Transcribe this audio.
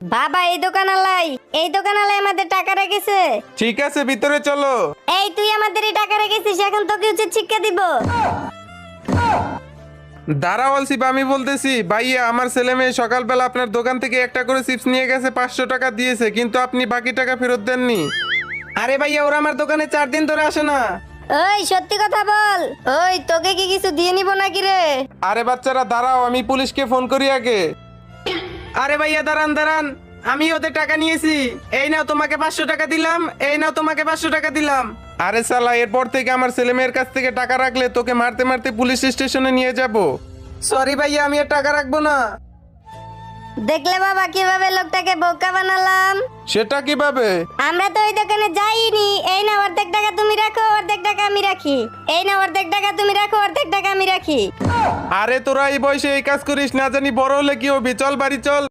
বাবা এই দোকানালাই আমাদের টাকা রেখেছে। ঠিক আছে ভিতরে চলো। এই তুই আমাদের এই টাকা রেখেছিস, এখন তোকে উচিত শিক্ষা দিব। দাঁড়া অলসিপ, আমি বলতেছি ভাইয়া, আমার ছেলে মেয়ে সকালবেলা আপনার দোকান থেকে একটা করে চিপস নিয়ে গেছে, 500 টাকা দিয়েছে, কিন্তু আপনি বাকি টাকা ফেরত দেননি। আরে ভাইয়া, ওরা আমার দোকানে 4 দিন ধরে আসে না। ওই সত্যি কথা বল, ওই তোকে কি কিছু দিয়ে নিব নাকি রে? আরে বাচ্চারা দাঁড়াও, আমি পুলিশকে ফোন করি আগে। আরে ভাইয়া দাঁড়ান দাঁড়ান, আমি ওদের টাকা নিয়েছি। এই নাও তোমাকে 500 টাকা দিলাম, এই নাও তোমাকে 500 টাকা দিলাম। আরে সালা, এরপর থেকে আমার ছেলে মেয়ের কাছ থেকে টাকা রাখলে তোকে মারতে মারতে পুলিশ স্টেশনে নিয়ে যাব। সরি ভাইয়া, আমি আর টাকা রাখবো না। দেখলে বাবা কিভাবে লোকটাকে বোকা বানালাম। সেটা কিভাবে? আমরা তো ওই দোকানে যাইনি। এই না অর্ধেক টাকা তুমি রাখো, অর্ধেক টাকা আমি রাখি। এই না অর্ধেক টাকা তুমি রাখো, অর্ধেক টাকা আমি রাখি। আরে তোরা এই বয়সে এই কাজ করিস, না জানি বড় হলে কি হবি। চল বাড়ি চল।